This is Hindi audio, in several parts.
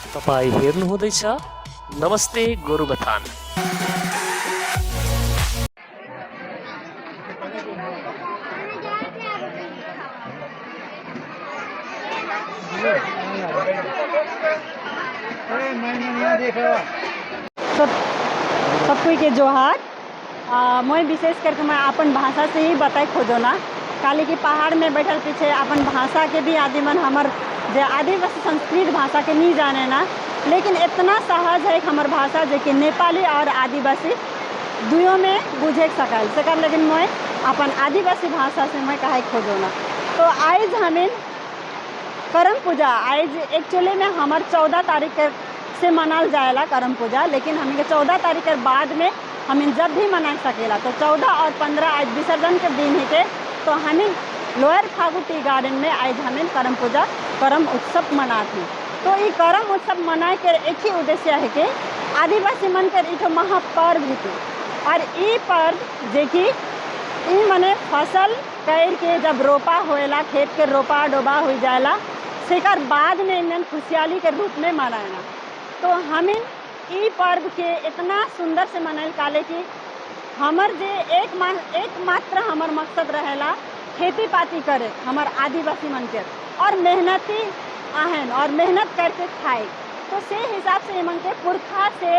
तपाईँ हेर्नुहुँदैछ नमस्ते गोरुबथान। सब सबको के जोहार। मैं विशेष करके मैं अपन भाषा से ही बताए खोजो ना काली की पहाड़ में बैठल पीछे अपन भाषा के भी आदिमन हमर जे आदिवासी संस्कृत भाषा के नहीं जाने ना, लेकिन इतना सहज है हमर भाषा जे कि नेपाली और आदिवासी दुयों में बुझे सकर लेकिन मैं अपन आदिवासी भाषा से मैं कहे खोजो ना। तो आज हमें करम पूजा आज एक्चुअली में हमार 14 तारीख से मनाल जाएला करम पूजा, लेकिन हमें 14 तारीख के बाद में हमें जब भी मना सकेला। तो 14 और 15 आज विसर्जन के दिन ही के, तो हमें लोअर फागु टी गार्डन में आज हमें करम पूजा करम उत्सव मनाती। तो ये करम उत्सव मनाए के एक ही उद्देश्य है कि आदिवासी मन कर एक महापर्व ऋतु और ये पर्व जे कि मने फसल कर के जब रोपा होएला खेत के रोपा डोबा हो जाएला सेकर बाद में इन्हें खुशहाली के रूप में मनाना। तो हमें ई पर्व के इतना सुंदर से मनाइल काले कि हमर जे एकमात्र हमर मकसद रहेला खेती पाती करे हमर आदिवासी मन के और मेहनती आहन और मेहनत करके खाए। तो से हिसाब से मन के पुरखा से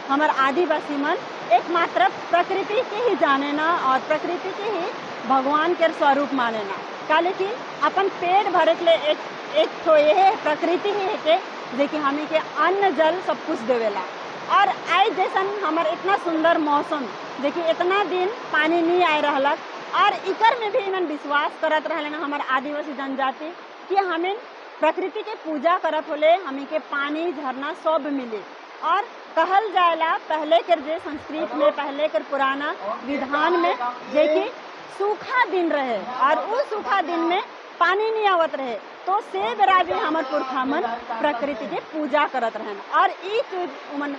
हमर आदिवासी मन एकमात्र प्रकृति के ही जाने ना और प्रकृति के ही भगवान के स्वरूप माने ना। काले कि अपन पेट भरे के लिए एक तो यह प्रकृति ही है के जे कि हमें के अन्न जल सब कुछ देवेला। और आज जैसन हमार इतना सुंदर मौसम जे कि इतना दिन पानी नहीं आए रहलक और इकर में भी इमन विश्वास करत रहले ना हमार आदिवासी जनजाति कि हमें प्रकृति के पूजा करत होले हमें के पानी झरना सब मिले। और कहल जाएला पहले कर जे संस्कृत में पहले कर पुराना विधान में जे कि सूखा दिन रहे और उस सूखा दिन में पानी नहीं आवत रहे, तो से बेरा भी हमार पुरखा मन प्रकृति के पूजा करत रहन। और ई चीज उमन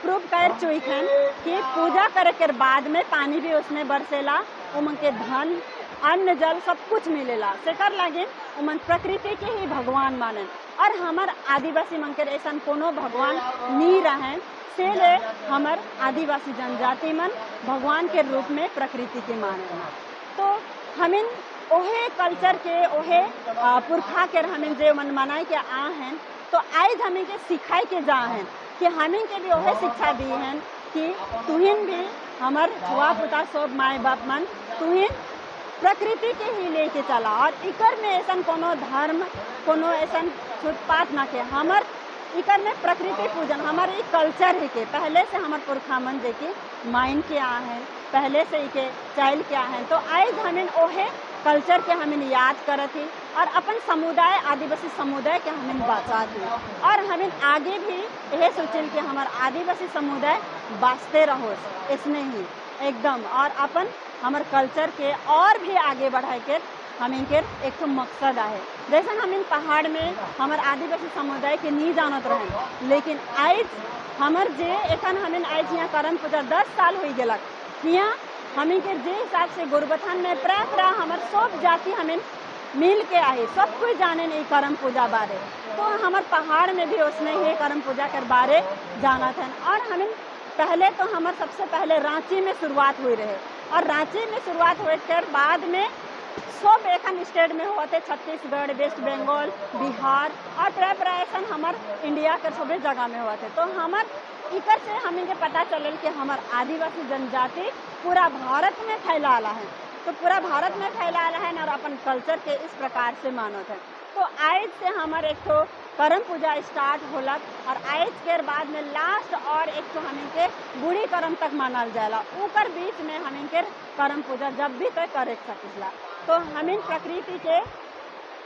प्रूव कर चुक हैं कि पूजा करे के बाद में पानी भी उसमें बरसेला, उमन के धन अन्न जल सब कुछ मिलेला। सेकर लागे उमन प्रकृति के ही भगवान मानन। और हमार आदिवासी मन के ऐसा कोनो भगवान नहीं रहे से ले हमार आदिवासी जनजाति मन भगवान के रूप में प्रकृति के माने। तो हमें ओहे कल्चर के ओहे पुरखा के हमें जे मन मनाए के आ हैं, तो आज हमें के सिखाए के जा हैं कि हमें के भी ओहे शिक्षा दी हैं कि तुहिन भी हमार छुआ पुता सब माए बाप मन तुहिन प्रकृति के ही लेके चला। और इकर में ऐसा कोनो धर्म कोनो ऐसा छूटपात ना के हमार इकर में प्रकृति पूजन हमारे एक कल्चर है के पहले से हमार पुरखा मन जे कि माइन के आ हैं पहले से के चाइल के आ हैं। तो आज हमें ओहे कल्चर के हमें याद करत ही और अपन समुदाय आदिवासी समुदाय के हमें बचा दी और हमें आगे भी यह सोचल कि हमार आदिवासी समुदाय बाँचते रहो इसमें ही एकदम। और अपन हमार कल्चर के और भी आगे बढ़ाए के हमें के एक तो मकसद है। जैसा हम पहाड़ में हमार आदिवासी समुदाय के नहीं जानत रहे, लेकिन आज हमार जे एखन हमें आज यहाँ करम पूजा 10 साल हो गलक यहाँ हमें के जे हिसाब से गोरुबथान में प्राय हमार सब जाति हमें मिल के आए सब कोई जाने नहीं करम पूजा बारे। तो हमार पहाड़ में भी उसने ही करम पूजा के बारे जाना था। और हमें पहले तो हमार सबसे पहले रांची में शुरुआत हुई रहे और रांची में शुरुआत हुए के बाद में सब एखन स्टेट में हुआ थे छत्तीसगढ़ वेस्ट बंगाल बिहार और प्राय ऐसा हमार इंडिया के सभी जगह में हुआ थे। तो हमार इकर से हमें के पता चलल कि हमार आदिवासी जनजाति पूरा भारत में फैलाला है। तो पूरा भारत में फैलाला है और अपन कल्चर के इस प्रकार से मानत है। तो आज से हमारे एक तो करम पूजा स्टार्ट होलक और आज के बाद में लास्ट और एक तो हमें के बूढ़ी करम तक मानल जाएला ऊपर बीच में हमें के करम पूजा जब भी तक करे सकेला। तो हमें प्रकृति के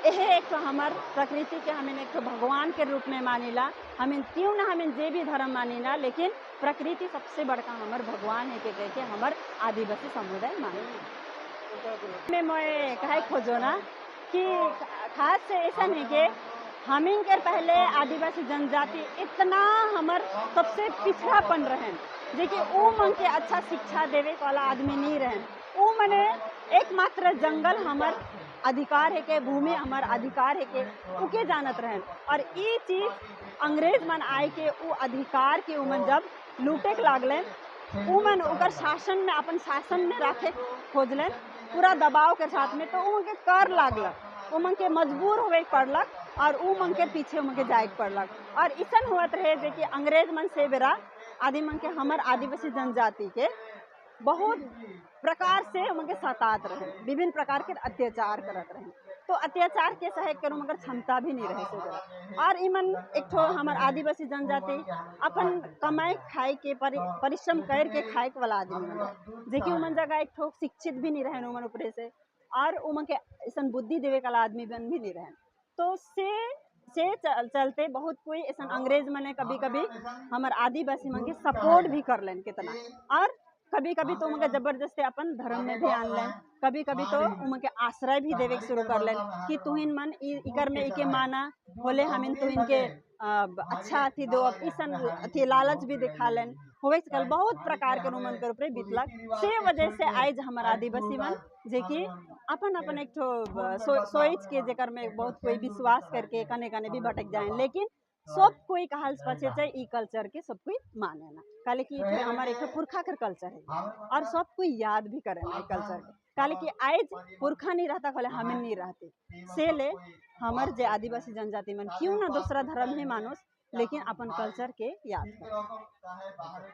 यह एक तो हमार प्रकृति के हमें एक तो भगवान के रूप में मानिला। हमें क्यों ना हमें जे भी धर्म मानिला, लेकिन प्रकृति सबसे बड़का हमार भगवान है के हमार आदिवासी समुदाय माने। मैं कहे खोजो ना कि खास से ऐसा नहीं कि हमें के पहले आदिवासी जनजाति इतना हमार सबसे पिछड़ापन रहे जे कि वो मन के अच्छा शिक्षा देवे वाला आदमी नहीं रहे। वो मने एकमात्र जंगल हमार अधिकार है के, भूमि हमार अधिकार है के, उके जानत रहन। और ये चीज़ अंग्रेज मन आए के उ अधिकार के उमन जब लूटे के लागले, उमन ओकर शासन में, अपन शासन में रखे खोजलन पूरा दबाव के साथ में, तो उमन के कर लागलक, उमन के मजबूर होवे के पड़लक और उमन के पीछे उमन के जाए के पड़लक। और इसन हुआ रहे जे कि अंग्रेज मन से बेरा आदि मन के हमर आदिवासी जनजाति के बहुत प्रकार से उनके सतात रहे, विभिन्न प्रकार के अत्याचार करत रहे। तो अत्याचार के सहे करो मगर क्षमता भी नहीं रहे से जरा। और इमन एक ठो हमर आदिवासी जनजाति अपन कमाई खाए के परिश्रम कर के खाए वाला आदमी मन, जेकि उमन जगह एक ठो शिक्षित भी नहीं रहे उमन ऊपरे से, और उमन के ऐसा बुद्धि देवे वाला आदमी बन भी नहीं रहे। तो से चलते बहुत कोई ऐसा अंग्रेज मने कभी कभी हमर आदिवासी मन के सपोर्ट भी कर लेन कितना, और कभी कभी तो उनके जबरदस्ती अपन धर्म में भी आन लें, कभी कभी तो उनके आश्रय भी देवे शुरू कर लें कि तुहिन मन इकर में इके माना बोले हमिन तुहिन के अच्छा अथी दो, अब इसन अथी लालच भी दिखा लें। होवे कल बहुत प्रकार के उमन के ऊपर बीतलक, से वजह से आज हमार आदिवासी मन जे कि अपन अपन एक ठो सोच के जेकर में बहुत कोई विश्वास करके कने कने भी भटक जाए, लेकिन सब कोई कहल पचे चाहे ई कल्चर के सब कोई माने ना, काले कि हमारे एक पुरखा कर कल्चर है और सब कोई याद भी करे ना कल्चर के, काले कि आज पुरखा नहीं रहता खोले हमें नहीं रहते से ले हमर जे आदिवासी जनजाति मन क्यों ना दूसरा धर्म ही मानुस, लेकिन अपन कल्चर के याद करे।